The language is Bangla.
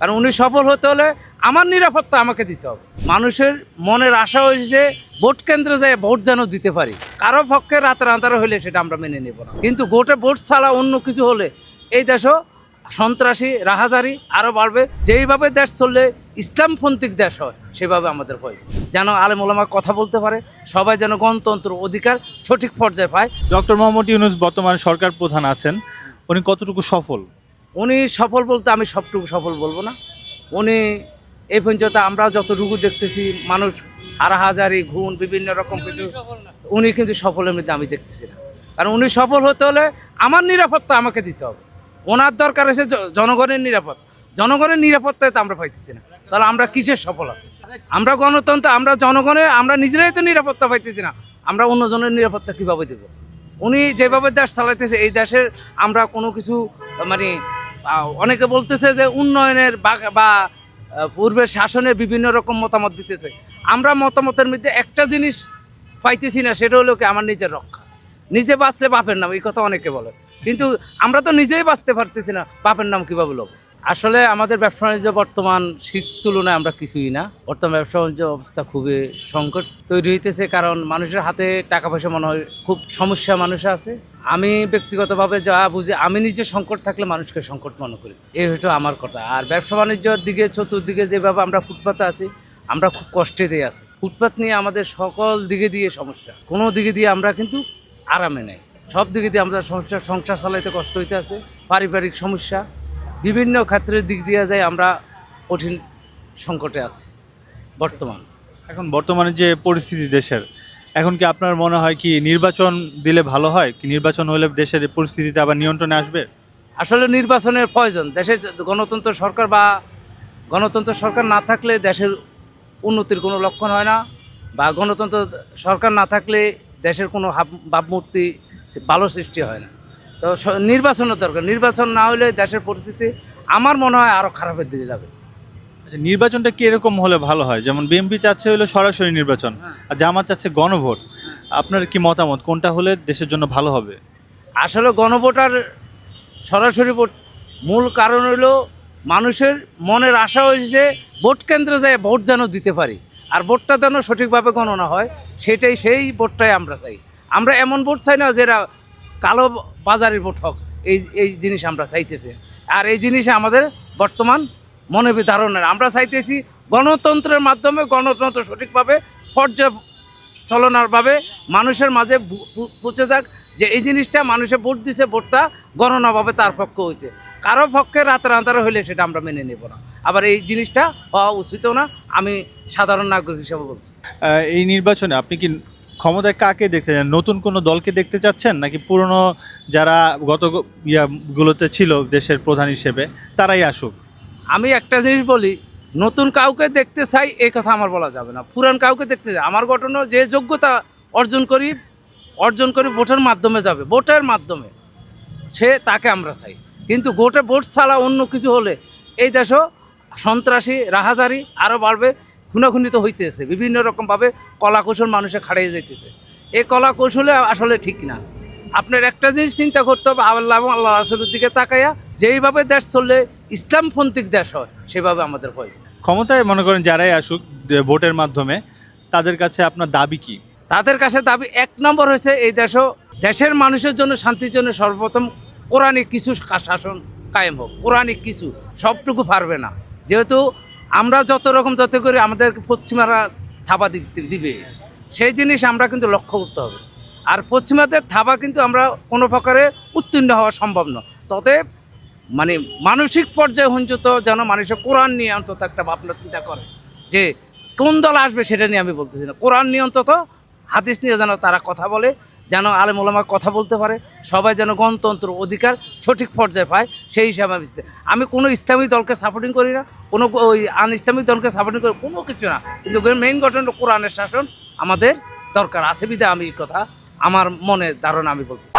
কারণ উনি সফল হতে হলে আমার নিরাপত্তা আমাকে দিতে হবে। মানুষের মনের আশা হয়েছে ভোট কেন্দ্রে যায় ভোট যেন দিতে পারি। কারো পক্ষে রাতের আন্ধারে হলে সেটা আমরা মেনে নেব না, কিন্তু ভোট ছাড়া অন্য কিছু হলে এই দেশও সন্ত্রাসী রাহাজারি আরও বাড়বে। যেইভাবে দেশ চললে ইসলামপন্থিক দেশ হয় সেভাবে আমাদের প্রয়োজন। যেন আলেম ওলামা কথা বলতে পারে, সবাই যেন গণতন্ত্র অধিকার সঠিক পর্যায়ে পায়। ডক্টর মোহাম্মদ ইউনূস বর্তমান সরকার প্রধান আছেন, উনি কতটুকু সফল? উনি সফল বলতে আমি সবটুকু সফল বলবো না। উনি এই পর্যন্ত আমরা যতটুকু দেখতেছি মানুষ হারাহাজারি ঘুণ বিভিন্ন রকম কিছু, উনি কিন্তু সফলের মধ্যে আমি দেখতেছি না। কারণ উনি সফল হতে হলে আমার নিরাপত্তা আমাকে দিতে হবে। ওনার দরকার হচ্ছে জনগণের নিরাপত্তা। জনগণের নিরাপত্তায় তো আমরা পাইতেছি না, তাহলে আমরা কিসের সফল আছি? আমরা গণতন্ত্র, আমরা জনগণের, আমরা নিজেরাই তো নিরাপত্তা পাইতেছি না, আমরা অন্যজনের নিরাপত্তা কীভাবে দেব? উনি যেভাবে দেশ চালাইতেছে এই দেশের আমরা কোনো কিছু মানে অনেকে বলতেছে যে উন্নয়নের বা পূর্বের শাসনের বিভিন্ন রকম মতামত দিতেছে। আমরা মতামতের মধ্যে একটা জিনিস পাইতেছি না, সেটা হলো কি আমার নিজের রক্ষা। নিজে বাঁচলে বাপের নাম, এই কথা অনেকে বলে, কিন্তু আমরা তো নিজেই বাঁচতে পারতেছি না, বাপের নাম কীভাবে লোক? আসলে আমাদের ব্যবসা বাণিজ্য বর্তমান শীত তুলনায় আমরা কিছুই না। বর্তমান ব্যবসা বাণিজ্য অবস্থা খুবই সংকট তৈরি হইতেছে, কারণ মানুষের হাতে টাকা পয়সা মনে হয় খুব সমস্যা মানুষে আছে। আমি ব্যক্তিগতভাবে যা বুঝি, আমি নিজে সংকট থাকলে মানুষকে সংকট মনে করি, এই হচ্ছে আমার কথা। আর ব্যবসা বাণিজ্যর দিকে চতুর্দিকে যেভাবে আমরা ফুটপাতে আছি, আমরা খুব কষ্টে দিয়ে আছি। ফুটপাত নিয়ে আমাদের সকল দিকে দিয়ে সমস্যা, কোনো দিকে দিয়ে আমরা কিন্তু আরামে নেই। সব দিকে দিয়ে আমাদের সমস্যা, সংসার চালাইতে কষ্ট হইতে আছে, পারিবারিক সমস্যা, বিভিন্ন ক্ষেত্রের দিক দিয়ে যায় আমরা কঠিন সংকটে আছি বর্তমান। এখন বর্তমানে যে পরিস্থিতি দেশের, এখন কি আপনার মনে হয় কি নির্বাচন দিলে ভালো হয়? কি নির্বাচন হলে দেশের পরিস্থিতিতে আবার নিয়ন্ত্রণে আসবে? আসলে নির্বাচনের প্রয়োজন। দেশের গণতন্ত্র সরকার বা গণতন্ত্র সরকার না থাকলে দেশের উন্নতির কোনো লক্ষণ হয় না, বা গণতন্ত্র সরকার না থাকলে দেশের কোনো ভাবমূর্তি ভালো সৃষ্টি হয় না। তো নির্বাচনের দরকার। নির্বাচন না হলে দেশের পরিস্থিতি আমার মনে হয় আরও খারাপের দিকে যাবে। আচ্ছা, নির্বাচনটা কি এরকম হলে ভালো হয়? যেমন বিএনপি চাচ্ছে হলো সরাসরি নির্বাচন, আর জামাত চাচ্ছে গণভোট। আপনার কি মতামত, কোনটা হলে দেশের জন্য ভালো হবে? আসলে গণভোট আর সরাসরি ভোট মূল কারণ হলো মানুষের মনের আশা হয়েছে ভোট কেন্দ্রে যায় ভোট যেন দিতে পারি, আর ভোটটা যেন সঠিকভাবে গণনা হয়, সেই ভোটটাই আমরা চাই। আমরা এমন ভোট চাই না যেটা কালো বাজারের ভোট হোক, এই জিনিস আমরা চাইতেছি। আর এই জিনিসে আমাদের বর্তমান মনে ধারণা আমরা চাইতেছি গণতন্ত্রের মাধ্যমে গণতন্ত্র সঠিকভাবে পর্যালোচনারভাবে মানুষের মাঝে পৌঁছে যাক, যে এই জিনিসটা মানুষে ভোট দিছে, ভোটটা গণনাভাবে তার পক্ষে হয়েছে। কারো পক্ষে রাতের আন্ধারে হইলে সেটা আমরা মেনে নেব না। আবার এই জিনিসটা হওয়া উচিতও না, আমি সাধারণ নাগরিক হিসেবে বলছি। এই নির্বাচনে আপনি কি ক্ষমতায় কাকে দেখতে চান? নতুন কোনো দলকে দেখতে চাচ্ছেন, নাকি পুরনো যারা গত ইয়াগুলোতে ছিল দেশের প্রধান হিসেবে তারাই আসুক? আমি একটা জিনিস বলি, নতুন কাউকে দেখতে চাই এই কথা আমার বলা যাবে না, পুরান কাউকে দেখতে চাই। আমার ঘটনা যে যোগ্যতা অর্জন করি ভোটের মাধ্যমে যাবে, ভোটের মাধ্যমে তাকে আমরা চাই। কিন্তু ভোট ছাড়া অন্য কিছু হলে এই দেশও সন্ত্রাসী রাহাজারি আরও বাড়বে। খুনাখুনি তো হইতেছে বিভিন্ন রকমভাবে, কলা কৌশল মানুষে খাড়িয়ে যাইতেছে। এই কলা কৌশলে আসলে ঠিক না। আপনার একটা জিনিস চিন্তা করতে হবে, আল্লাহ রাসূলের দিকে তাকাইয়া, যেইভাবে দেশ চললে ইসলামপন্থিক দেশ হয় সেভাবে আমাদের প্রয়োজন। ক্ষমতায় মনে করেন যারাই আসুক ভোটের মাধ্যমে, তাদের কাছে আপনার দাবি কি? তাদের কাছে দাবি এক নম্বর হয়েছে এই দেশের মানুষের জন্য, শান্তির জন্য সর্বপ্রথম কোরআনিক কিছু শাসন কায়েম হোক। কোরআনিক কিছু, সবটুকু পারবে না, যেহেতু আমরা যত করি আমাদের পশ্চিমারা থাবা দিবে, সেই জিনিস আমরা কিন্তু লক্ষ্য করতে হবে। আর পশ্চিমাদের থাবা কিন্তু আমরা কোনো প্রকারে উত্তীর্ণ হওয়া সম্ভব নয়। তবে মানে মানসিক পর্যায়ে হঞ্চিত যেন মানুষের কোরআন নিয়ে অন্তত একটা ভাবনা চিন্তা করে, যে কোন দল আসবে সেটা নিয়ে আমি বলতেছি না, কোরআন নিয়ে অন্তত হাদিস নিয়ে যেন তারা কথা বলে, যেন আলেম ওলামা কথা বলতে পারে, সবাই যেন গণতন্ত্র অধিকার সঠিক পর্যায়ে পায়, সেই হিসাবে আমি কোনো ইসলামিক দলকে সাপোর্টিং করি না, কোনো ওই আন ইসলামিক দলকে সাপোর্টিং করি কোনো কিছু না। কিন্তু মেইন ঘটনা কোরআনের শাসন আমাদের দরকার আছে বিধায় আমি এই কথা আমার মনে ধারণা আমি বলতেছি।